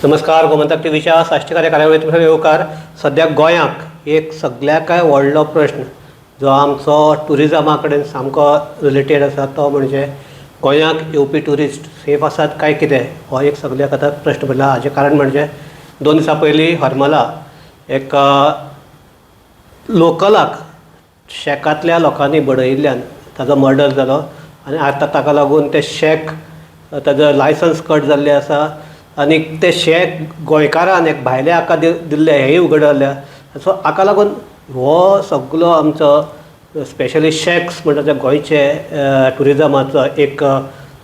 नमस्कार. गोमंतक टीव्हीच्या साश्टीकार्य कार्यावळीत तुमचे येवकार. सध्या गोंयाक एक सगळ्याकाय व्हडलो प्रश्न जो आमचो टुरिजमा कडेन सामको रिलेटेड आसा तो म्हणजे गोंयाक येवपी टुरिस्ट सेफ आसात काय कितें हो एक सगळ्याक आतां प्रश्न पडला. हाजें कारण म्हणजे 2 दिसां पयलीं हरमला एक लोकलाक शेकांतल्या लोकांनी बडयिल्ल्यान ताजो मर्डर जालो आनी आतां ताका लागून ते शेक ताजो लायसन्स कट जाल्लें आसा आनी ते शेक गोंयकारान एक भायल्या हाका दिल्ले हेंय उघड जाल्लें. सो हाका लागून हो सगळो आमचो स्पेशली शेक्स म्हणटा ते गोंयचे टुरिजमाचो एक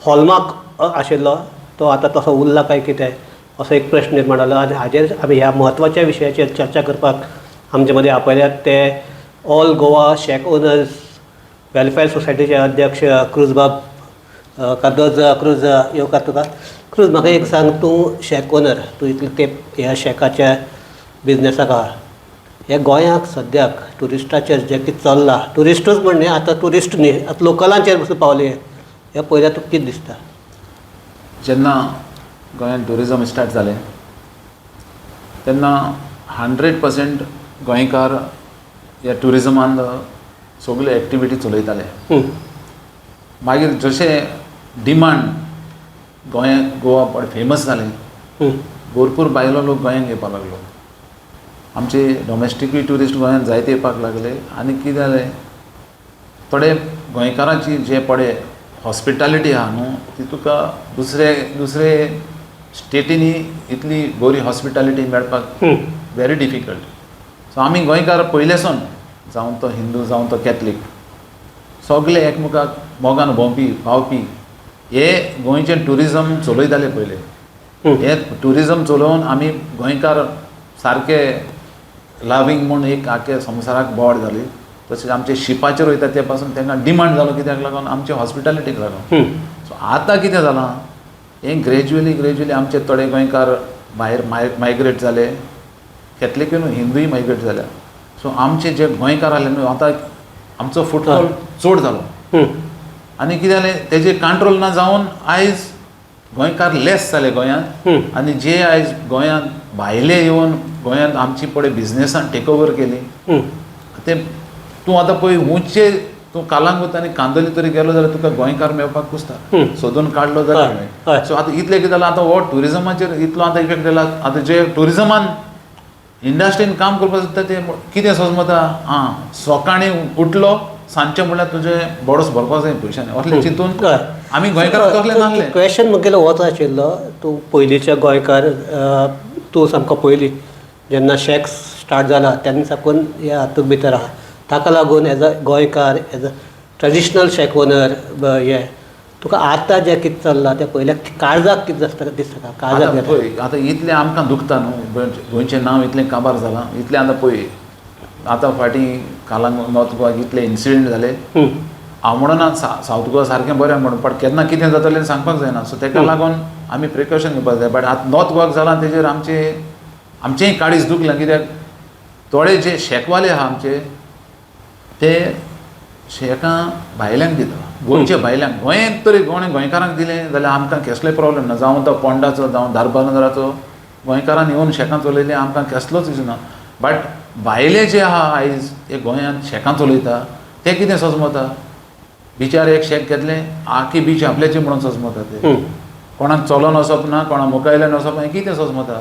हॉलमार्क आशिल्लो तो आतां तसो उरला काय कितें असो एक प्रश्न निर्माण जालो. आनी हाजेर आमी ह्या म्हत्वाच्या विशयाचेर चर्चा करपाक आमचे मदीं आपयल्यात ते ऑल गोवा शेक ओनर्स वेलफेअर सोसायटीचे अध्यक्ष क्रुजबाब कादोज. क्रूज येवकार तुका. क्रूज, म्हाका एक सांग, तूं शेक ओनर, तूं इतले तेंप ह्या शेकाच्या बिजनेसाक आहा. हे गोंयाक सद्याक ट्युरिस्टाचेर जें कितें चल्लां, ट्युरिस्टूच म्हण न्ही, आतां ट्युरिस्ट न्ही, आतां लोकलांचेर पसून पावले हे पळयल्यार तुका कितें दिसता? जेन्ना गोंयांत ट्युरिजम स्टार्ट जालें तेन्ना 100% गोंयकार ह्या ट्युरिजमान सगल्यो एक्टिविटी चलयताले. मागीर जशें डिमांड गोवा फेमस जालें, भरपूर भायलो लोक गोंयांत येवपाक लागलो. आमचे डॉमेस्टिकूय ट्युरिस्ट गोंयांत जायते येवपाक लागले. आनी कितें जालें, थोडे गोंयकारांची जे पडे हॉस्पिटॅलिटी आहा न्हू ती तुका दुसरे स्टेटींनी इतली बरी हॉस्पिटॅलिटी मेळपाक व्हेरी डिफिकल्ट. सो आमी गोंयकार पयलेसून जावं तो हिंदू जावं तो कॅथलीक सगळे एकमेकाक मोगान भोंवपी पावपी हे गोंयचें ट्युरिजम चलयताले पयले. हे ट्युरिजम चलोवन आमी गोंयकार सारके लावींग म्हूण एक आख्या संवसाराक बोवाड जाली. तशेंच आमचे शिपाचेर वयता ते पासून तांकां डिमांड जालो कित्याक लागून आमचे हॉस्पिटॅलिटीक लागून. सो आतां कितें जालां, हें ग्रेज्युअली आमचे थोडे गोंयकार भायर मायग्रेट जाले, कॅथलीकूय न्हू हिंदूय मायग्रेट जाल्या. सो आमचे जे गोंयकार आसले न्हू आतां आमचो फुटफॉल चड जालो. आनी कितें जालें, तेजें कंट्रोल ना जावन आयज गोंयकार लेस जाले गोंयांत. आनी जे आयज गोंयांत भायले येवन गोंयांत आमची पळय बिजनेसान टेक ओवर केली ते तूं आतां पळय हुंचे तूं कालांगूट आनी कांदोली तरी गेलो जाल्यार तुका गोंयकार मेळपाक कुसता सोदून काडलो जाल्यार. सो आतां इतलें कितें जालां, आतां हो ट्युरिजमाचेर इतलो आतां इफेक्ट जाला. आतां जे ट्युरिजमान इंडस्ट्रीन काम करपाक सोदता ते कितें समजता, सकाळीं उठलो सांजचे म्हणल्यार तुजें बोडस भरपाक जाय पयशांनी असलें चिंतून आमी गोंयकार तसले नासले. क्वेश्चन म्हगेलो होच आशिल्लो, तूं पयलींचे गोंयकार, तूं सामको पयलीं जेन्ना शेक्स स्टार्ट जाला तेन्ना साकून ह्या हातूंत भितर आहा. ताका लागून एज अ गोंयकार, as a traditional shake owner हे तुका आतां जें कितें चल्लां तें पयल्याक काळजाक कितें दिसता? काळजाक पळय आतां इतलें आमकां दुखता न्हू, गोंयचें नांव इतलें काबार जालां, इतलें आतां पळय आतां फाटीं कालांगूट नॉर्थ गोवा इतले इन्सिडेंट जाले. हांव म्हणना सावथ गोवा सारकें बरें म्हणून, पण केन्ना कितें जातलें सांगपाक जायना. सो ताका लागून आमी प्रिकॉशन घेवपाक जाय. बट आतां नॉर्थ गोवाक जालां तेजेर आमचेंय काळीज दुखलां. कित्याक थोडे जे शेकवाले आहा आमचे ते शेकां भायल्यांक दिता, गोंयच्या भायल्यांक. गोंयांत तरी गोंयकारांक दिलें जाल्यार आमकां कसलोय प्रॉब्लेम ना. जावं तो पोंडाचो जावं धारबांदराचो गोंयकारान येवन शेकां चलयलें आमकां कसलोच इशू ना. बट भायले जे आहा आयज हे गोंयांत शेकां चलयता ते कितें सजमता, बिचार एक शेक घेतलें आख्खी बीच आपल्याची म्हणून सजमता. ते कोणाक चलोन वचप ना, कोणाक मुखायल्यान वचप ना, हें कितें सजमता.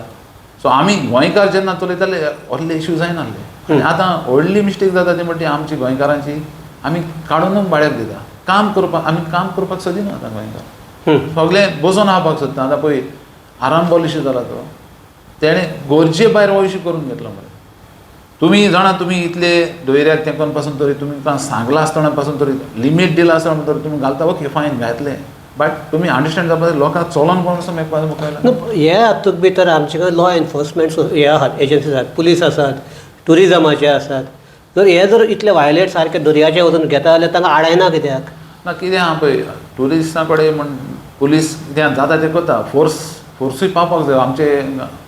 सो आमी गोंयकार जेन्ना चलयताले असले इशू जायनासले. आनी आतां व्हडली मिस्टेक जाता ती म्हणटी आमची गोंयकारांची, आमी काडूनच भाड्याक दिता. काम करपाक सोदिना आतां गोंयकार. सगळें बसून रावपाक सोदता. आतां पळय आरांबोल इशू जाला तो, तेणें गरजे भायर हो इशू करून घेतलो. मरे तुमी जाणा, तुमी इतले दोयऱ्याक तेंकोन पासून तरी तुमकां सांगलां आसतना पासून तरी लिमीट दिला आसतना तरी तुमी घालता, ओके फायन घातलें. बट तुमी अंडरस्टँड जावपाक लोकांक चलोन कोण असो मेळपाक मुखायला. हे हातूंत भितर आमचे कडेन लॉ एनफोर्समेंट हे आसात, एजन्सीज आसात, पुलीस आसात, ट्युरिजमाचे आसात. जर इतले वायलेट सारके दर्याचे वचून घेता जाल्यार तांकां आडायना कित्याक? ना कितें आहा पळय, ट्युरिस्टां कडेन म्हण पुलीस कितें जाता तें करता. फोर्सूय पावपाक जाय. आमचे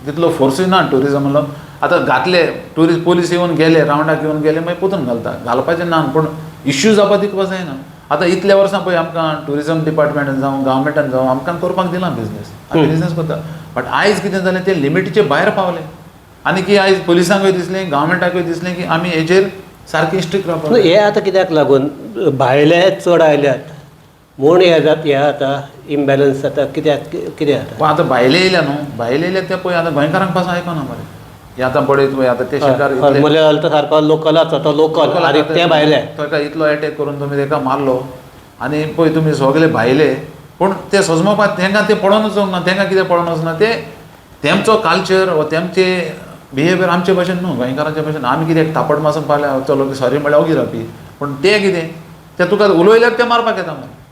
तितलो फोर्सूय ना ट्युरिजमालो. आतां घातले पुलीस येवन गेले, रावंडाक येवन गेले, मागीर पोतून घालता. घालपाचें ना, पूण इश्यू जावपाक दिवपाक जायना. आतां इतल्या वर्सां पळय आमकां ट्युरिजम डिपार्टमेंटान जावं गव्हर्मेंटान जावं आमकां करपाक दिलां बिजनेस. आमी बिजनेस करता. बट आयज कितें जालें तें लिमिटीचे भायर पावलें आनी की आयज पुलिसांकूय दिसलें गव्हर्मेंटाकूय दिसलें की आमी हेजेर सारकी स्ट्रिक्ट रावपाक जाय. हे आतां कित्याक लागून भायले चड आयल्यात म्हूण हे आतां इम्बॅलन्स जाता कित्याक कितें जाता? पूण आतां भायले येयल्या न्हू भायले येयले ते पळय आतां गोंयकारांक पासून आयकना मरे हे आतां पळयत पळय आतां ते शेकार मलयाळ तो सारको लोकलाचो तो लोकल आनी ते भायले ताका इतलो एटॅक करून तुमी ताका मारलो आनी पळय तुमी सगळे भायले पूण ते सजमोवपाक तांकां ते पडोनूच ना तांकां कितें पडोन वचना ते तेमचो कल्चर वा तेमचे बिहेवियर आमचे भशेन न्हू गोंयकारांचे भशेन आमी कितें थापट मासून पावल्या चलो सॉरी म्हळ्यार ओगी रावपी पूण ते कितें ते तुका उलयल्यार ते मारपाक येता मरे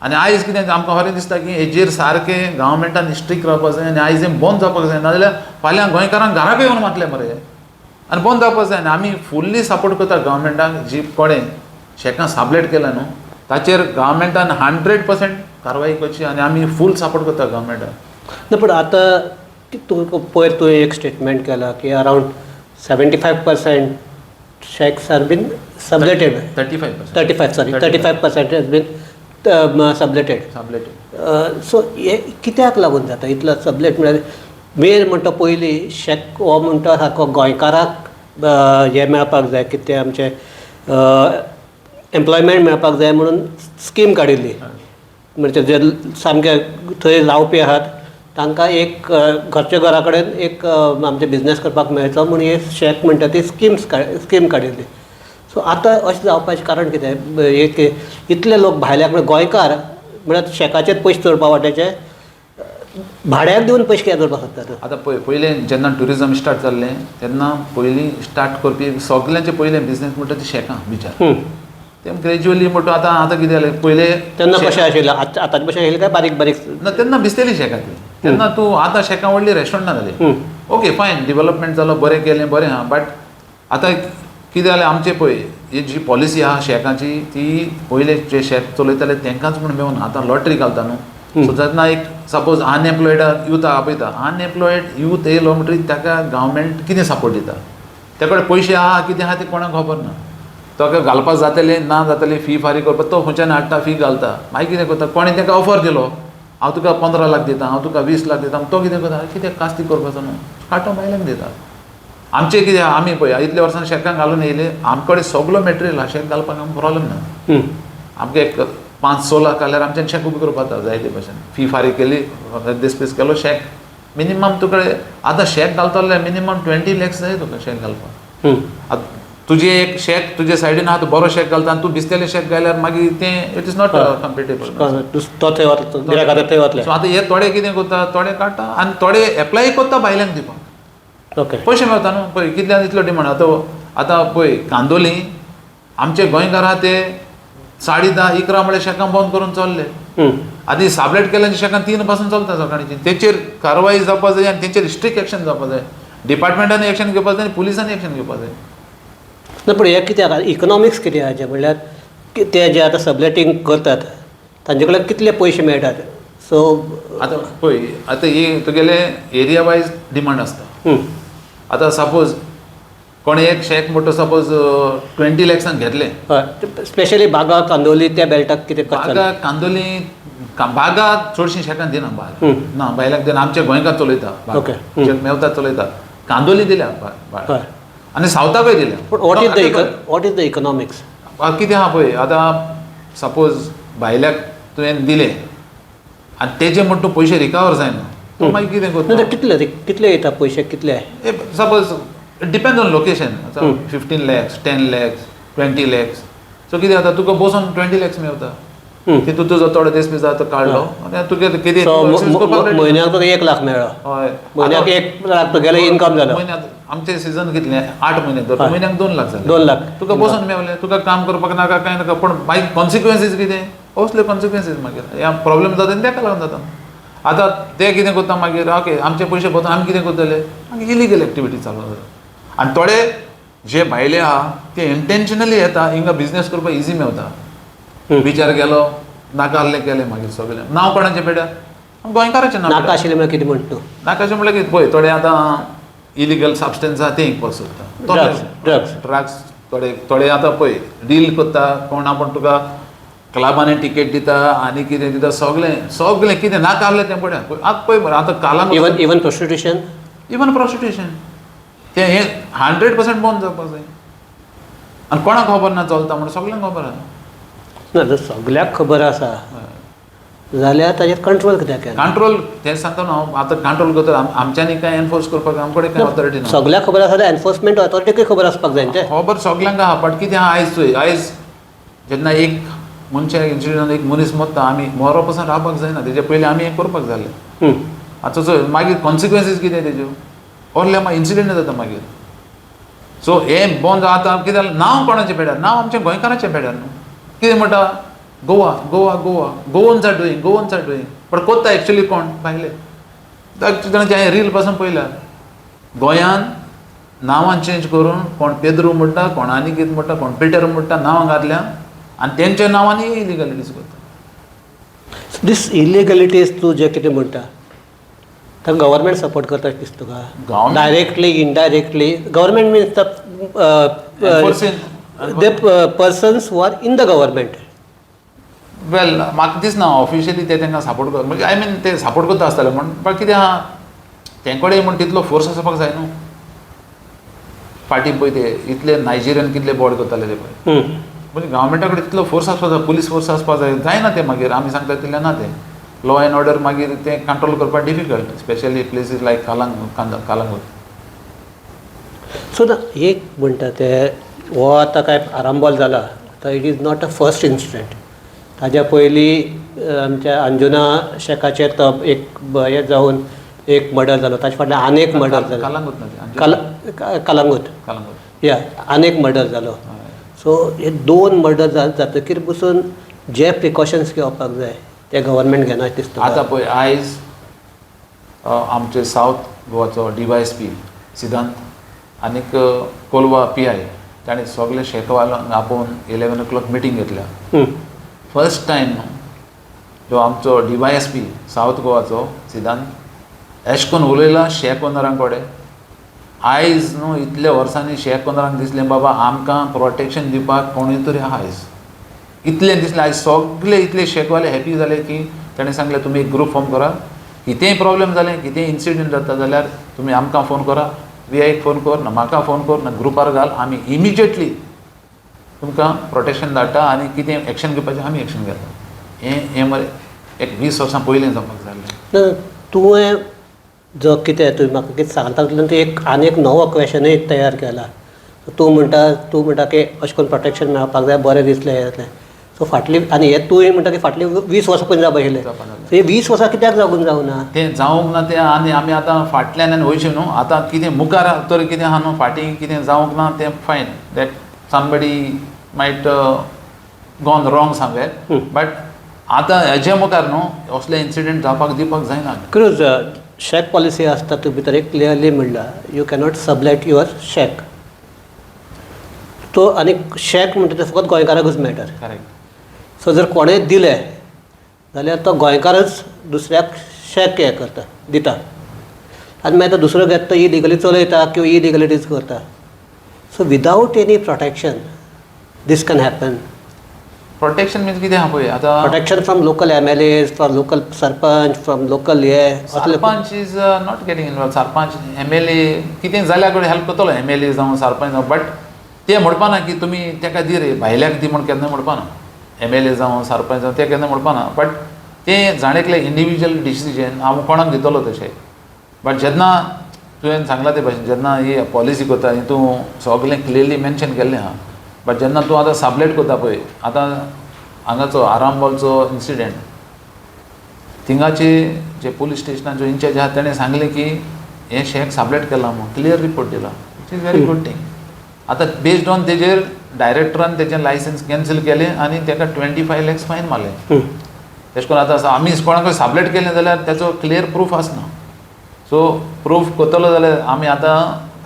आनी आयज कितें आमकां खरें दिसता की हेजेर सारकें गव्हर्मेंटान स्ट्रिक्ट रावपाक जाय आनी आयज हें बंद जावपाक जाय नाजाल्यार फाल्यां गोंयकारांक घराक येवन मारतले मरे आनी बंद जावपाक जाय आनी आमी फुल्ली सपोर्ट करता गव्हर्मेंटाक जी कोणें शेकां साबलेट केला न्हू ताचेर गव्हर्मेंटान 100% कारवाई करची आनी आमी फूल सपोर्ट करता गव्हर्मेंटाक. ना पूण आतां तूं पयर तुवें एक स्टेटमेंट केला की around 75% shacks are been subletted 35% has been subletted. So हे कित्याक लागून जाता इतलो सबलेट म्हळ्यार मेन म्हणटा पयलीं शेक हो म्हणटा सारको गोंयकाराक हे मेळपाक जाय कितें तें आमचें एम्प्लॉयमेंट मेळपाक जाय म्हणून स्कीम काडिल्ली म्हणजे जे सामके थंय रावपी आहात तांकां एक घरच्या घरा कडेन एक आमचे बिझनेस करपाक मेळचो म्हणून हे शेक म्हणटा ती स्कीम काडिल्ली. सो आतां अशें जावपाचें कारण कितें एक इतले लोक भायल्या कडेन गोंयकार म्हळ्यार शेकाचेर पयशे चडपा वाट्याचे भाड्याक दिवन पयशे कित्याक करपाक सोदतात? आतां पयलें जेन्ना ट्युरिजम स्टार्ट जाल्लें तेन्ना पयलीं स्टार्ट करपी सगळ्यांचे पयलें बिझनेस म्हणटा ती शेकां बिचार तें ग्रेज्युअली म्हणटा आतां कितें जालें पयलें तेन्ना कशें आशिल्लें आतांचे भशेन आशिल्लें काय बारीक बारीक? ना तेन्ना भिजतली शेकां ती तेन्ना तूं आतां शेकां व्हडली रेस्टॉरंटां जालीं ओके फायन डेवलपमेंट जालो बरें केलें बरें आहा बट आतां कितें जालें आमचें पळय ही जी पॉलिसी आहा शेकाची ती पयले जे शेक चलयताले तांकांच म्हूण मेळून आतां लॉटरी घालता न्हू सो जेन्ना एक सपोज अनएम्प्लॉयडाक यूथ आपयता अनएम्प्लॉयड यूथ येयलो म्हणटकीर ताका गव्हर्मेंट कितें सपोर्ट दिता ते कडेन पयशे आहा कितें आहा तें कोणाक खबर ना ताका घालपाक जातलें ना जातलें फी फारीक करपाक तो खंयच्यान हाडटा फी घालता मागीर कितें करता कोणें ताका ऑफर दिलो हांव तुका 15 लाख दिता हांव तुका 20 लाख दिता तो कितें करता कितें कास्ती करपाचो न्हू काटो बायलांक दिता. आमचें कितें आमी पळय इतल्या वर्सान शेकांक घालून येयले आमचे कडेन सगळो मॅटेरियल आहा शेक घालपाक आमकां प्रॉब्लेम ना आमकां एक 5-6 लाख जाल्यार आमच्यान शेक उबी करपाक जाता जाय ते भशेन फी फारीक केली डिस्पीस केलो शेक मिनिमम तुका आतां शेक घालता जाल्यार मिनिमम 20 lakhs जाय तुका शेक घालपाक. तुजें एक शेक तुजे सायडीन आहा तूं बरो शेक घालता आनी तूं भिजतलें शेक घाल्यार मागीर तें इट इज नॉट कम्पेटेबल तो थंय वतलो गिरायकाचो थंय वतले. सो आतां हे थोडे कितें करता थोडे काडटा आनी थोडे एप्लाय करता भायल्यांक दिवपाक ओके पयशे मेळटा न्हू पळय कितल्यान इतलो डिमांड आतां पळय कांदोली आमचे गोंयकार आहा ते 10:30-11 म्हळ्यार शेकां बंद करून चल्ले आदी साबलेट केल्ल्याच्या शेकां 3 पासून चलता सकाळची तेचेर कारवाई जावपाक जाय आनी तेचेर स्ट्रिक्ट एक्शन जावपाक जाय डिपार्टमेंटान एक्शन घेवपाक जाय आनी पुलिसांनी एक्शन घेवपाक जाय. ना पूण हे कित्याक इकॉनॉमिक्स कितें हाचें म्हणल्यार ते जे आतां सबलेटींग करतात तांचे कडल्यान कितले पयशे मेळटात सो आतां पळय आतां ही तुगेले एरिया वायज डिमांड आसता आतां सपोज कोणें एक शेक मोटो सपोज 20 lakhs घेतलें हय स्पेशली बागा कांदोली त्या बेल्टाक कितें बागा कांदोली बागा चडशीं शेकां दिना बाग ना बायलांक दिना आमचे गोंयकार चलयता ओके मेवता चलयता कांदोली दिल्या हय आनी सावथाकूय दिल्या. पूण वॉट इज द इकॉनॉमिक्स कितें आहा पळय आतां सपोज भायल्याक तुवें दिलें आनी तेजे म्हण तूं पयशे रिकवर जायना तो मागीर कितें करता कितले येता पयशे कितले suppose depend on location 15 lakhs 10 lakhs 20 lakhs so कितें जाता तुका बसून 20 lakhs मेवता तितून तुजो थोडो दीस बी जाता काडलो आनी तुगे कितें म्हयन्याक तुका 1 लाख मेळ्ळो हय म्हयन्याक 1 लाख तुगेलें इनकम जालो म्हयन्याक आमचें सिजन कितलें 8 म्हयने धर म्हयन्याक 2 लाख जाले 2 लाख तुका बसून मेवलें तुका काम करपाक नाका कांय नाका पूण मागीर कॉन्सिक्वन्सीस कितें असले कॉन्सिक्वन्सीस मागीर ह्या प्रॉब्लेम जाता आनी ताका लागून जाता. आतां ते कितें करता मागीर ओके आमचे पयशे बसून आमी कितें करतले मागीर इलिगल एक्टिविटी चालू जाता आनी थोडे जे भायले आहा ते इंटेन्शनली येता हिंगा बिझनेस करपाक इजी मेवता बिचार गेलो नाका आसलें केलें मागीर सगळें नांव कोणाचें पेड्या गोंयकाराचें नांव नाका आशिल्लें म्हळ्यार कितें म्हणटा तूं नाकाचें म्हळ्यार कितें पळय थोडे आतां इलिगल सबस्टन्स आहा ते इंपोर्ट करता ड्रग्स थोडे आतां पळय डील करता कोण आपण तुका क्लबांनी टिकेट दिता आनी कितें दिता सगळें कितें नाका आहलें तें पळय आतां पळय मरे आतां कालांग इवन प्रोस्टिट्यूशन इवन प्रोस्टिट्यूशन तें हें 100% बंद जावपाक जाय आनी कोणाक खबर ना चलता म्हणून सगळ्यांक खबर आसा ना जर सगळ्याक खबर आसा जाल्यार ताजेर कंट्रोल कित्याक केना कंट्रोल तें सांगता न्हू हांव आतां कंट्रोल करता आमच्यांनी कांय एनफोर्स करपाक आमचे कडेन कांय ऑथॉरिटी ना सगळ्याक खबर आसा जाल्यार एनफोर्समेंट ऑथॉरिटीकूय खबर आसपाक जाय तें खबर सगळ्यांक आहा बट कितें आहा आयज चोय आयज जेन्ना एक मनशाक इन्सिडंट एक मनीस मरता आमी मरो पासून रावपाक जायना तेजे पयलीं आमी हें करपाक जालें आतां चोय मागीर कॉन्सिक्वन्सीस कितें तेज्यो व्हडले मागीर इन्सिडंट जाता मागीर सो हें बंद आतां कितें जालें नांव कोणाचें पेड्यार नांव आमच्या गोंयकाराचें पेड्यार न्हू कितें म्हणटा Goa Goa Goa Goans are doing पण कोत्ता एक्चुली कोण भायले जाणांचे हांवें रील पासून पयल्या गोंयान नांवां चेंज करून कोण पेद्रू म्हणटा कोण आनी कितें म्हणटा कोण पिटर म्हणटा नांवां घातल्या आनी तेंच्या नांवांनी इलिगलिटीज करता दीस इलिगलिटीज तूं जे कितें म्हणटा ताका गव्हर्मेंट सपोर्ट करता दिसता तुका Government- directly indirectly government means the persons who are in the government well म्हाका दिसना ऑफिशियली ते तांकां सपोर्ट कर म्हणजे आय मीन ते सपोर्ट करता आसतले पण कितें आहा तें कडेन म्हण तितलो फोर्स आसपाक जाय न्हू फाटीं पळय ते इतले नायजेरियन कितले बोर्ड करताले ते पळय म्हणजे गव्हर्मेंटा कडेन तितलो फोर्स आसपाक जाय पुलीस फोर्स आसपाक जाय जायना ते मागीर आमी सांगता तितलें ना ते लॉ एंड ऑर्डर मागीर तें कंट्रोल करपाक डिफिकल्ट स्पेशली प्लेसीस लायक कालांगूट सो एक म्हणटा ते हो आतां काय आरांबोल जाला आतां it is not a first incident ताज्या पयलीं आमच्या अंजुना शेखाचेर तो एक हें जावन एक मर्डर जालो ताचे फाटल्यान आनीक मर्डर जालो कालांगूट ना कलंगूट कालांगूट या आनीक मर्डर जालो सो हे 2 मर्डर जातकीर पसून जे प्रिकॉशन्स घेवपाक जाय ते गव्हर्मेंट घेना दिसता आतां पळय आयज आमचे सावथ गोवाचो DYSP सिद्धांत आनीक कोलवा PI ताणें सगळे शेकवाल्यांक आपोवन 11 o'clock मिटींग घेतल्या फर्स्ट टायम जो आमचो DYSP सावथ गोवाचो सिद्धांत एश कोन्न उलयला शेक ओनरांक कडेन आयज न्हू इतल्या वर्सांनी शेक ओनरांक दिसलें बाबा आमकां प्रोटेक्शन दिवपाक कोणूय तरी आहा आयज इतलें दिसलें आयज सगळे इतले शेकवाले हॅपी जाले की ताणें सांगलें तुमी एक ग्रूप फॉर्म करा कितेंय प्रॉब्लेम जालें कितेंय इन्सिडंट जाता जाल्यार तुमी आमकां फोन करा VIक फोन कर ना म्हाका फोन कर ना ग्रुपार घाल आमी इमिजिएटली तुमकां प्रोटेक्शन धाडटा आनी कितें एक्शन घेवपाचें आमी एक्शन घेता हें मरे एक 20 वर्सां पयलीं जावपाक जाल्लें तुवें जो कितें तुवें म्हाका कितें सांगता तितून एक आनीक नवो क्वेशनूय तयार केला तूं म्हणटा की अशें करून प्रोटेक्शन मेळपाक जाय बरें दिसलें हें जातलें सो फाटली आनी हे तुवें म्हणटा की फाटली 20 वर्सां पयलीं जावपाक आशिल्लें सो हे 20 वर्सां कित्याक जावूंक जावना तें जावंक ना तें आनी आमी आतां फाटल्यान वयचें न्हू आतां कितें मुखार तर कितें आहा न्हू फाटीं कितें जावंक ना तें फायन that somebody might gone wrong somewhere but आतां हेजे मुखार न्हू असले इन्सिडंट जावपाक दिवपाक जायना बिकॉज शेक पॉलिसी आसता तूं भितर एक क्लियरली म्हणला यू कॅनॉट सबलेट युअर शेक तो आनी शेक म्हणटा ते फकत गोंयकाराकूच मेळटा करेक्ट सो जर कोणेंय दिलें जाल्यार तो गोंयकारच दुसऱ्याक शेक हें करता दिता आनी मागीर तो दुसरो घेता तो इलिगली चलयता किंवा इलिगलिटीज करता so without any protection this can happen protection means कितें आहा पळय आतां protection from local MLAs from local sarpanch from local sarpanch is not getting involve sarpanch MLA कितें जाल्यार कडेन हेल्प करतलो MLA जावं सरपंच जावं बट ते म्हणपा ना की तुमी ताका दी रे भायल्याक दी म्हण केन्ना म्हणपा ना MLA जावं सरपंच जावं ते केन्ना म्हणपा ना बट तें जाणेकलें इंडिविज्युअल डिसिजन हांव कोणाक दितलो तशें बट जेन्ना तुवें सांगलां ते भाशेन जेन्ना ही पॉलिसी करता हितूं सगळें क्लियरली मेन्शन केल्लें आहा बट जेन्ना तूं आतां सबलेट करता पळय आतां हांगाचो आरांबोलचो इन्सिडंट थिंगाचे जे पुलीस स्टेशनाचो इन्चार्ज आहा ताणें सांगलें की हें शेक सबलेट केलां म्हणून क्लियर रिपोर्ट दिला it is very good thing आतां बेस्ड ऑन तेजेर डायरेक्टरान तेजें लायसन्स कॅन्सल केलें आनी ताका 25 lakhs फायन मारलें तेश कोन्न आतां आमी कोणाकय सबलेट केलें जाल्यार तेचो क्लियर प्रूफ आसना सो प्रूफ करतलो जाल्यार आमी आतां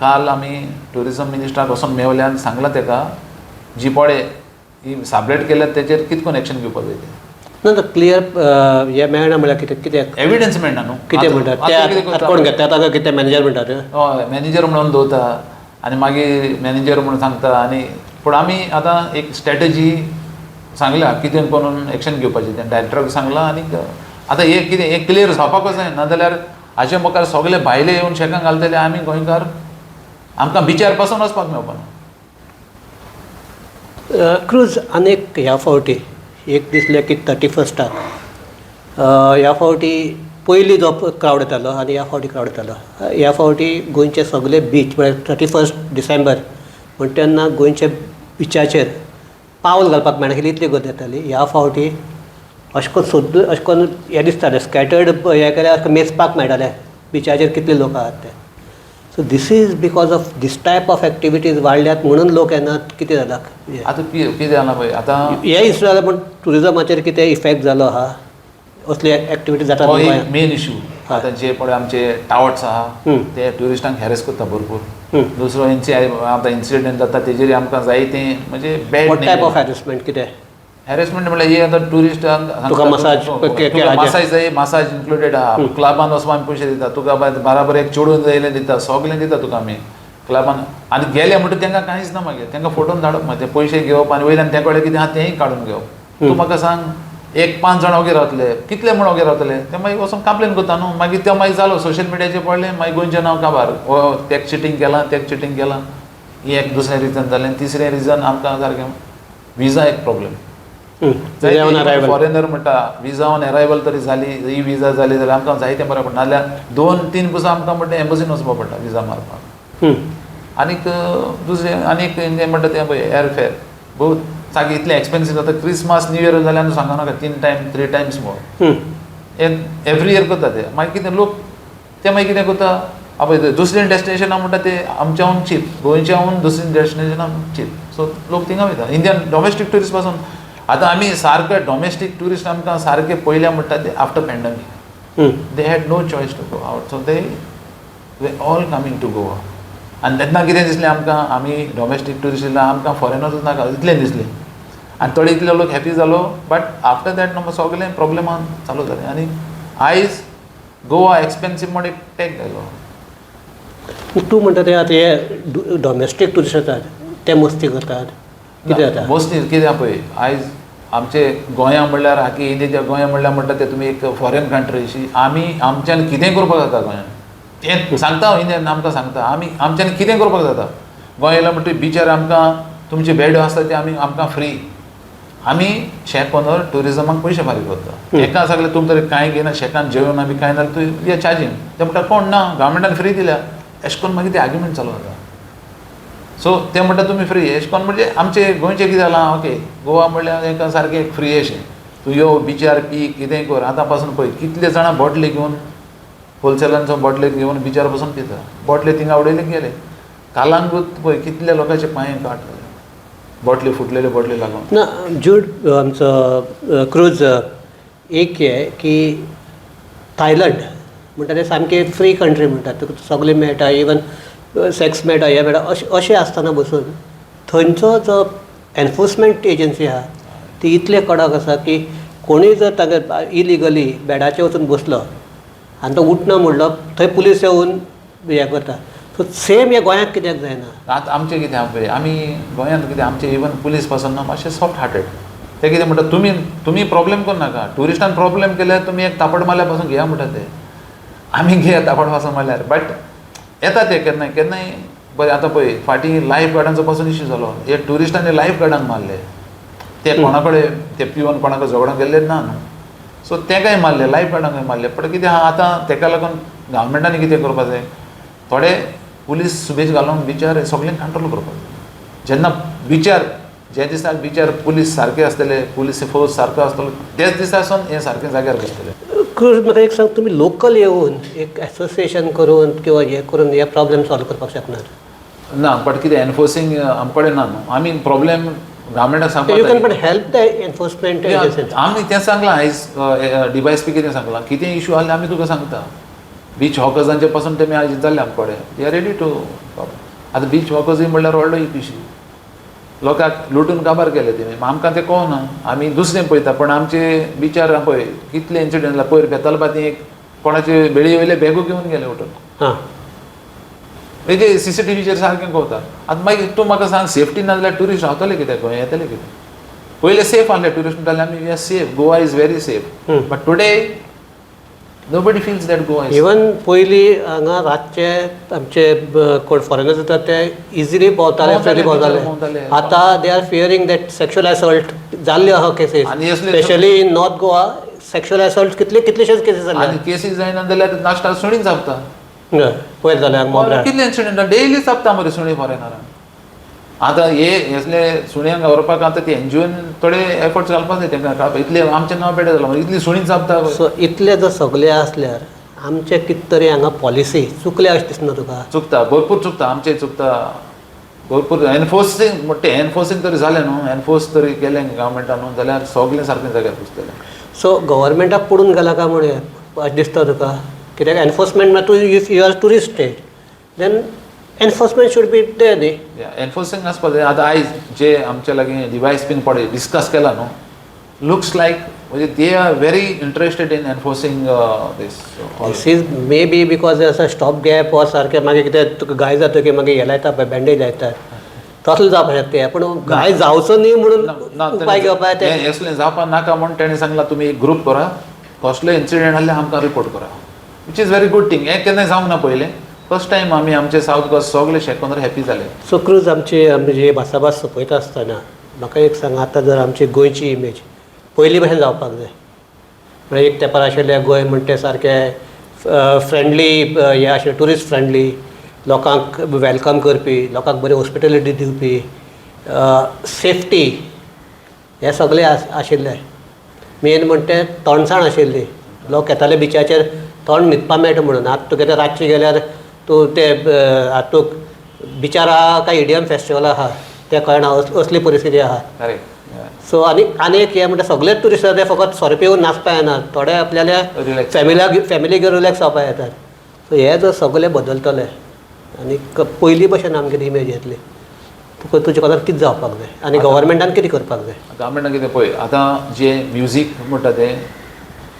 काल आमी ट्युरिजम मिनिस्टराक वचोन मेवले आनी सांगलां ताका जी पळे ही सबलेट केल्यार तेजेर कितकोन एक्शन घेवपाक जाय तें ना क्लियर हें मेळना म्हळ्यार कितें कितें एविडन्स मेळना न्हू कितें म्हणटात ते कोण घेता ताका कितें मॅनेजर म्हणटात हय मॅनेजर म्हणून दवरता आनी मागीर मॅनेजर म्हणून सांगता आनी पूण आमी आतां एक स्ट्रॅटजी सांगल्या कितें करून एक्शन घेवपाचें तें डायरेक्टराक सांगलां आनी आतां हे कितें हें क्लियर जावपाकूच जाय नाजाल्यार हाचे मुखार सगळे भायले येवन शेकां घालतले आमी गोंयकार आमकां बिचार पासून वचपाक मेळपाना. क्रूज आनीक ह्या फावटी एक दिसलें की 31स्टाक ह्या फावटी पयलीं जो क्रावड येतालो आनी ह्या फावटी क्रावड येतालो. ह्या फावटी गोंयचे सगळे बीच म्हळ्यार 31 डिसेंबर म्हण तेन्ना गोंयचे बिचाचेर पावल घालपाक मेळनाशिल्ली इतली गर्दी येताली. ह्या फावटी अशें करून सोदून अशें करून हें दिसतालें स्कॅटर्ड हें केल्यार मेजपाक मेळटालें बिचाचेर कितले लोक आहात ते. So this is because of this type of activities वाडल्यात म्हणून लोक येनात कितें जालां आतां कितें जालां पळय आतां हे इश्यू जाल्यार पूण ट्युरिजमाचेर कितें इफेक्ट जालो आहा असली एक्टिविटी जाता हो एक मेन इश्यू. आतां जे पळय आमचे टावर्स आहा ते ट्युरिस्टांक हॅरेस करता भरपूर. दुसरो आतां इन्सिडेंट जाता तेजेर आमकां जायते म्हणजे बॅड टायप ऑफ हॅरेसमेंट कितें हॅरेसमेंट म्हळ्यार हे आतां ट्युरिस्टांक तुका मसाज मसाज जाय मसाज इन्क्लुडेड आहा. क्लबान वचपाक आमी पयशे दिता तुका बराबर एक चेडून जायलें दिता सगळें दिता तुका आमी क्लबान आनी गेले म्हणटूच तांकां कांयच ना मागीर तांकां फोटोन धाडप मागीर ते पयशे घेवप आनी वयल्यान ते कडेन कितें आहा तेंय काडून घेवप. तूं म्हाका सांग एक 5 जाण वगैरे रावतले कितले म्हण वगैरे रावतले ते मागीर वचून कंप्लेन करता न्हू. मागीर ते मागीर जालो सोशल मिडियाचेर पडलें मागीर गोंयचें नांव काबार हो तेक चिटींग केलां तेक चिटींग केलां. ही एक दुसरें रिजन जालें. तिसरें रिजन आमकां सारकें विजा एक प्रॉब्लेम. फॉरेनर म्हणटा विजा ऑन अरायवल तरी जाली ही विजा जाली जाल्यार आमकां जायतें बरें पडटा नाजाल्यार 2-3 दिसां आमकां म्हणटा एम्बसीन वचपाक पडटा विजा मारपाक. आनीक दुसरें आनीक जें म्हणटा तें पळय एअरफेअर बहुत सारकें इतलें एक्सपेन्सीव जाता. क्रिसमस न्यू इयर जाल्यार आमी सांगनाका 3 टायम्स मोर एवरी इयर करता ते. मागीर कितें लोक ते मागीर कितें करता पळय दुसरें डेस्टिनेशनां म्हणटा ते आमच्याहून चीप गोंयच्याहून दुसरें डेस्टिनेशनां चीप. सो लोक थिंगा वयता इंडियन डॉमेस्टीक ट्युरिस्ट पासून. आतां आमी सारके डॉमेस्टीक ट्युरिस्ट आमकां सारके पयल्या म्हणटा ते after pandemic they had no choice to go out. So they all coming to Goa. आनी तेन्ना कितें दिसलें आमकां आमी डॉमेस्टीक ट्युरिस्ट येयला आमकां फॉरेनर्स नाका इतलें दिसलें आनी थोडे इतले लोक हॅपी जालो. बट आफ्टर दॅट न्हू सगळें प्रॉब्लेमान चालू जालें आनी आयज गोवा एक्सपेन्सीव म्हण एक टॅग घालो. तूं म्हणटा ते आतां हे डॉमेस्टीक ट्युरिस्ट येतात ते मस्ती करतात कितें जाता मोस्टली कितें पळय आयज आमचे गोंया म्हणल्यार आख्खी इंडियेच्या गोंया म्हणल्यार म्हणटा ते तुमी एक फॉरेन कंट्री अशी आमी आमच्यान कितें करपाक जाता गोंयान तें सांगता हांव इंडियन आमकां सांगता आमी आमच्यान कितें करपाक जाता. गोंय येयला म्हणटा बिचार आमकां तुमचे बेड आसता ते आमकां फ्री. आमी शेक ओनर ट्युरिजमाक पयशे फारीक करता. एका सांगलें तुमी तरी कांय घेयना शेकान जेवण आमी कांय ना तूं या चार्जींग ते म्हणटा कोण ना गव्हर्मेंटान फ्री दिल्या अशें करून मागीर ते आर्ग्युमेंट चालू जाता. सो ते म्हणटा तुमी फ्री अशें करून म्हणजे आमचे गोंयचें कितें जालां ओके गोवा म्हणल्यार एका सारकें फ्री अशें तूं यो बिचार पी कितेंय कर. आतां पासून पळय कितले जाणां बॉटली घेवन होलसेलांचो बॉटले घेवन बिचार पासून पिता बॉटले थिंगा उडयले गेले. कालांगूत पळय कितले लोकांचे पांय काडले बॉटली फुटलेले बॉटली लागून. ना जूड आमचो क्रूज एक हे की थायलंड म्हणटा ते सामके फ्री कंट्री म्हणटात तुका सगळें मेळटा इवन सेक्स मेळटा हें मेळटा अशें आसतना बसून थंयचो जो एनफोर्समेंट एजन्सी आहा ती इतले कडक आसा की कोणूय जर ताका इलिगली बेडाचेर वचून बसलो आनी तो उठना म्हणलो थंय पुलीस येवन हें करता. सो सेम हे गोंयांत कित्याक जायना. आतां आमचें कितें आहा पळय आमी गोंयांत कितें आमचे इवन पुलीस पासून ना मातशें सॉफ्ट हार्टेड. ते कितें म्हणटा तुमी प्रॉब्लेम कर नाका ट्युरिस्टान प्रॉब्लेम केल्यार तुमी एक तापड मारल्या पासून घेया म्हणटा ते आमी घेया तापड पासून मारल्यार. बट येता ते केन्नाय बरें आतां पळय फाटीं लायफ गार्डांचो पासून इश्यू जालो. हे ट्युरिस्टांनी लायफ गार्डांक मारले ते कोणा कडेन ते पिवन कोणा कडेन झगडोंक गेल्ले ना न्हू. सो तेकाय मारले लायफ गार्डांकय मारले. पण कितें आहा आतां तेका लागून गव्हर्मेंटांनी कितें करपा जाय थोडे पुलीस सुबेज घालून बिचार सगळें कंट्रोल करपाक जाय. जेन्ना बिचार जे दिसाक बिचार पुलीस सारके आसतले पुलीस फोर्स सारको आसतलो तेच दिसासून हें सारकें जाग्यार करतले. क्रूज म्हाका एक सांग तुमी लोकल येवन एक एसोसिएशन करून किंवा हें करून हे प्रॉब्लेम सॉल्व करपाक शकनात ना. बट कितें एनफोर्सींग आमचे कडेन ना न्हू. आमी प्रॉब्लेम गव्हर्मेंटाक सांगपाक you can but help the enforcement agency. आमी तें सांगलां आयज DYSP कितें सांगलां कितें इश्यू आसले आमी तुका सांगता. बीच वॉकर्सांचे पासून तेमी आयज जाल्ले आमचे कडेन दे आर रेडी टू. आतां बीच वॉकर्सूय म्हणल्यार व्हडलो एक इश्यू लोकांक लुटून काबार केले तेमी आमकां तें कळना. आमी दुसरें पळयता पण आमचे बिचार पळय कितले इन्सिडेंट जाला. पयर बेतालबाती एक कोणाचे बेळी वयले बॅगू घेवन गेले उठून हां हेजे CCTVचेर सारकें कळटा. आतां मागीर तूं म्हाका सांग सेफ्टी ना जाल्यार ट्युरिस्ट रावतले कित्याक गोंय येतले कितें. पयले सेफ आहले टुरिस्ट म्हणटाले आमी we are safe, Goa is very safe. But today nobody feels that Goa is. Even पयलीं हांगा रातचे आमचे कोण फॉरेनर्स येतात ते इजिली भोंवताले, फ्रिली भोंवताले. आतां they are fearing that sexual assault जाल्ल्यो आहा cases, specially in north Goa. Sexual assault कितलेशेच केसीस जाल्ले आनी केसीस जायना जाल्यार नाश्ता सुणीन चाबता. पयर जाल्यार मोबऱ्यार कितले इन्सिडेंट डेली चाबता मरे सुणी फॉरेनरांक. आतां हे असले सुण्यांक व्हरपाक आतां ती एनजीओन थोडे एफर्ट्स घालपाक जाय तेंकां. इतले आमचें नांव पेड्या जालां इतली सुणीन चाबता. सो इतले जर सगळे असल्यार आमचे कित तरी हांगा पॉलिसी चुकल्या अशें दिसना तुका? चुकता, भरपूर चुकता, आमचें चुकता भरपूर. एनफोर्सींग तरी जालें न्हू, एनफोर्स तरी केलें गव्हर्मेंटान न्हू जाल्यार सगलें सारकें जाग्यार बसतलें. सो गव्हर्मेंटाक पडून गेला काय म्हणून अशें दिसता तुका? कित्याक एनफोर्समेंट तूं if you are tourist state then enforcement should be there न्ही. एनफोर्सींग आसपा जाय. आतां आयज जे आमचे लागीं डिवायस बीन पळय डिस्कस केला न्हू, लुक्स लायक म्हणजे they are very interested in enforcing this. This is maybe because असा स्टॉप गॅप वा सारकें मागीर कितें तुका घाय जाता की मागीर हे लायता पळय बँडेज लायतात तसलें जावपाक शकता. पूण घाय जावचो न्ही म्हणून उपाय घेवपाक ते असलें जावपाक नाका म्हणून तेणें सांगलां तुमी एक ग्रूप करा, कसलो इन्सिडेंट आसल्यार आमकां रिपोर्ट करा, which is very good thing. हें केन्नाय जावंक ना पयलें. फर्स्ट टायम आमी आमचे सावथ गोवा सगळे शेकोंदर हॅपी जाले. सो क्रूज आमची जे भासाभास सोंपयता आसतना म्हाका एक सांग, आतां जर आमची गोंयची इमेज पयलीं भशेन जावपाक जाय. म्हणजे एक तेंपार आशिल्लें गोंय म्हणटा तें सारकें फ्रेंडली हें आशिल्लें, ट्युरिस्ट फ्रेंडली, लोकांक वेलकम करपी, लोकांक बरी हॉस्पिटेलिटी दिवपी, सेफ्टी हें सगळें आशिल्लें. मेन म्हणटा तें तोणसाण आशिल्ली. लोक येताले बिचाचेर तोंड न्हिदपा मेळटा म्हणून. आतां तुका ते रातचे गेल्यार तूं ते हातूंक बिचार आहा काय इडियम फेस्टिवल आहा तें कळना, असली परिस्थिती आहा. सो आनी एक हें म्हणटा सगळेच ट्युरिस्ट ते फकत 100 रुपया येवन नाचपा येनात, थोडे आपल्याल्या फॅमिली घेवन रिलॅक्स जावपाक येतात. सो हें जर सगळें बदलतलें आनी पयलीं भशेन आमगे इमेज येतली, तुका तुजे खातीर कितें जावपाक जाय आनी गव्हर्मेंटान कितें करपाक जाय? गव्हर्मेंटान कितें पळय, आतां जे म्युजीक म्हणटा तें,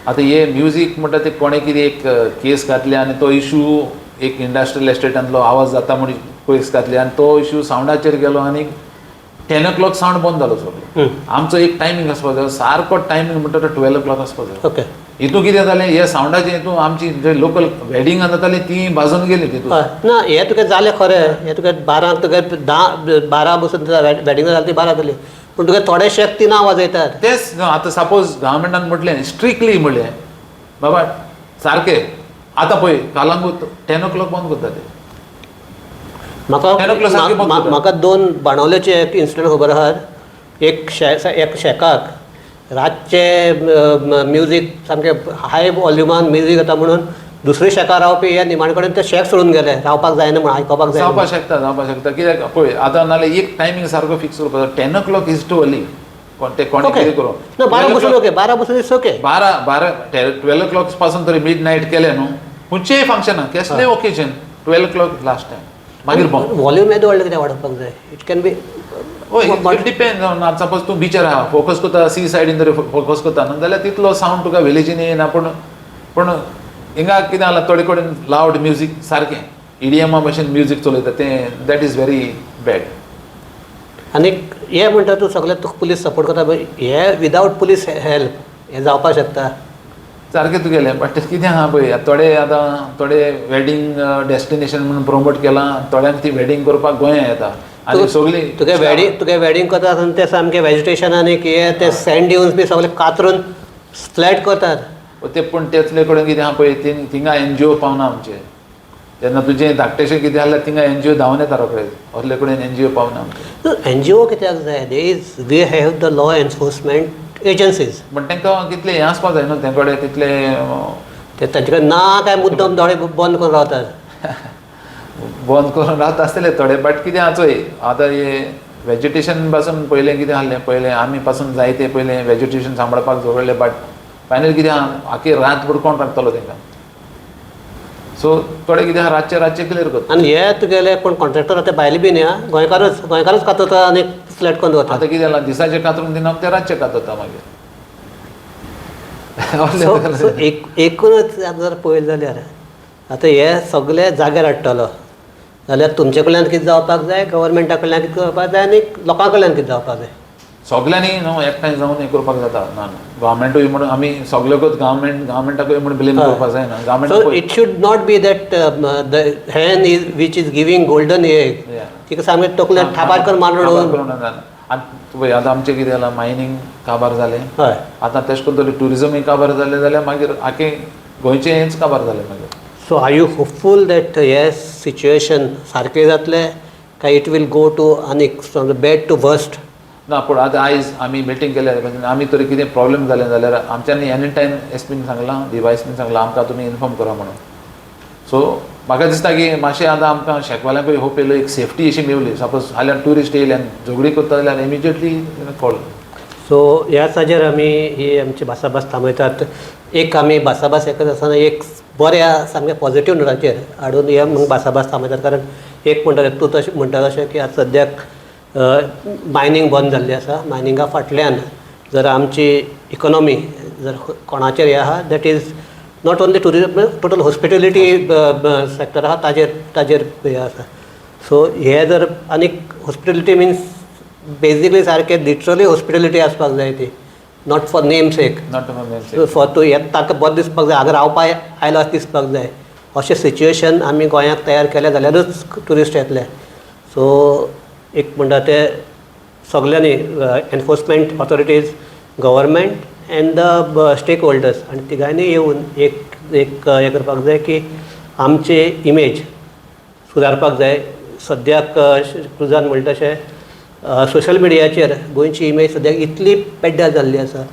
आतां हे म्युजीक म्हणटा तें कोणें कितें एक केस घातले आनी तो इशू एक इंडस्ट्रियल एस्टेटांतलो आवाज जाता म्हणून केस घातली आनी तो इशू सावंडाचेर गेलो आनी 10 o'clock सावंड बंद जालो सगळो. आमचो एक टायमींग आसपाक जाय, सारको टायमींग म्हणटा तो 12 o'clock आसपाक जाय. ओके. हितून कितें जालें, हे सावंडाचें हितून आमची जे लोकल वेडिंगां जातालीं तीं भाजून गेलीं तितून. ना हें तुका जालें खरें, हें तुका 12 तुका 12 बसून वेडिंगां जाली ती 12 जाली, पूण तुका थोडे शेक 3 वाजयतात. तेच आतां सपोज गव्हर्मेंटान म्हटलें स्ट्रिक्टली म्हणलें बाबा सारकें, आतां पळय कालांगूट 10 o'clock बंद करता ते. म्हाका 2 बाणावलेचे एक इन्सिडंट खबर आहात. एक शेकाक रातचे म्युजीक सामकें हाय वॉल्युमान म्युजीक येता म्हणून दुसरे शेकार रावपी हे निमाणे कडेन ते शेक सोडून गेले, रावपाक जायना म्हणून, आयकोपाक जाय. जावपाक शकता कित्याक पळय आतां नाल्यार एक टायमींग सारको फिक्स करपाक जाय. 10 o'clock इज टू अर्ली. ते कोणें कितें करूं, 12 बसून ओके, 12 बसून इट्स ओके. 12 o'clock पासून तरी मिड नायट केलें न्हू, खंयचेय फंक्शनां कसलेय ओकेजन 12 o'clock लास्ट टायम. मागीर वॉल्यूम येदो व्हडलें कितें वाडोवपाक जाय. It can be depend on. Suppose तूं बिचार आहा फोकस करता, सी सायडीन तरी फोकस करता न्हू जाल्यार तितलो सावंड तुका विलेजीन येना. पूण हिंगा कितें जालां थोडे कडेन लावड म्युजीक सारकें इडियमा भशेन म्युजीक चलयता तें दॅट इज व्हेरी बॅड. आनी हें म्हणटा तूं सगळें तुका पुलीस सपोर्ट करता पळय, हें विदावट पुलीस हेल्प हें जावपाक शकता. सारकें तुगेलें, बट कितें आहा पळय थोडे वेडींग डेस्टिनेशन म्हणून प्रमोट केलां, थोड्यांक ती वेडींग करपाक गोंया येता आनी सगळीं तुगे वेडींग करता आसतना ते सामकें वेजिटेशन आनी कितें ते सँड ड्यून्स बी सगळें कातरून फ्लॅट करतात. ते पूण तेचले कडेन कितें आहा पळय थिंगा एनजीओ पावना आमचे. जेन्ना तुजें धाकटेशें कितें जाल्यार थिंगा एनजीओ धांवन येता रोखडेच, असले कडेन एनजीओ पावना आमचे. एनजीओ कित्याक जाय? We have the law enforcement agencies. But तांकां कितलें हें आसपाक जाय न्हू, ते कडेन तितलें तांचे कडेन ना काय मुद्दम दोळे बंद करून रावतात. बंद करून रावता आसतले थोडे, बट कितें आहा चोय आतां हे वेजिटेशन पासून पयलें कितें आहलें, पयलें आमी पासून जायते पयलें वेजिटेशन सांबाळपाक दवरलें, बट फायनल कितें आहा आख्खी रात भर कोण राखतलो तांकां. सो थोडे कितें आहा रातचे क्लियर करता. आनी हे तुगेले कोण कॉन्ट्रॅक्टर ते भायले बी न्ही, गोंयकारूच कातरता आनी फ्लॅट करून दवरता. आतां कितें जालां दिसाचें कातरून दिना ते रातचें कातरता मागीर. एकूणच जर पळयलें जाल्यार आतां हे सगळे जाग्यार हाडटलो जाल्यार तुमचे कडल्यान कितें जावपाक जाय, गव्हर्मेंटा कडल्यान कितें करपाक जाय आनी लोकां कडल्यान कितें जावपाक जाय. सगल्यांनी न्हू एकठांय जावन हें करपाक जाता ना गव्हर्मेंटूय म्हणून आमी सगळ्याकूच गव्हर्मेंटाकूय म्हणून ब्लेम करपाक जायना So government it should not be that the hen is which is giving golden egg. तिका सामकें तकलेन थापार करून मारून आतां आमचें कितें जालां मायनींग काबार जालें हय. आतां तेश करून ट्युरिजमूय काबार जालें जाल्यार मागीर आख्खें गोंयचें हेंच काबार जालें मागीर So are you hopeful that yes situation सारकें जातलें काय it will go to आनीक from the bad to worst? ना पूण आतां आयज आमी मिटींग केल्या आमी तरी कितें प्रॉब्लेम जालें जाल्यार आमच्यांनी एनी टायम एसपीन सांगलां डिवायसपीन सांगलां आमकां तुमी इन्फॉर्म करा म्हणून सो म्हाका दिसता की मातशें आतां आमकां शेकवाल्यांकूय होप येयलो एक सेफ्टी अशी मेवली सपोज हाल्यार ट्युरिस्ट येयले आनी झगडी करता जाल्यार इमिजिएटली कॉल सो ह्याच हाजेर आमी ही आमची भासाभास थांबयतात एक आमी भासाभास हें करता आसतना एक बऱ्या सामक्या पॉझिटिव्ह नोटाचेर हाडून हे भासाभास थांबयतात कारण एक म्हणटा तूं तशें म्हणटा तशें की आतां सद्याक मायनींग बंद जाल्ली आसा मायनिंगा फाटल्यान जर आमची इकॉनॉमी जर कोणाचेर हें आहा that is not only tourism total hospitality sector आहा ताजेर हें आसा सो हे जर आनीक हॉस्पिटेलिटी मिन्स बेजिकली सारकें लिटरली हॉस्पिटेलिटी आसपाक जाय ती not for name sec not for तूं हें ताका बरें दिसपाक जाय हांगा रावपा आयलो अशें दिसपाक जाय अशें सिच्युएशन आमी गोंयांत तयार केलें जाल्यारूच ट्युरिस्ट येतले सो एक म्हणटा ते सगल्यांनी enforcement authorities government and the stakeholders आनी तिगांयनी येवन एक हें करपाक जाय की आमची इमेज सुदारपाक जाय सद्याक क्रुजान म्हणटा तशें सोशल मिडियाचेर गोंयची इमेज सद्याक इतली पेड्ड्यार जाल्ली आसा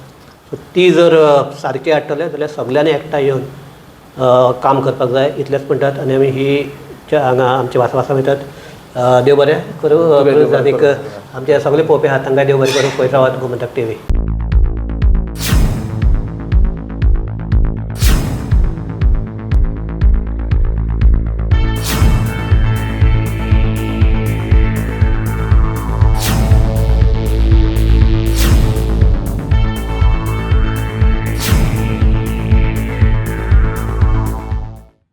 सो ती जर सारकी हाडटले जाल्यार सगल्यांनी एकठांय येवन काम करपाक जाय इतलेंच म्हणटात आनी आमी ही हांगा आमचे भासाभासा वयतात देव बरें करूं आनीक आमचे सगळे पळोवपी आहात तांकां देव बरें करूं पळयत रावात गोमंतक TV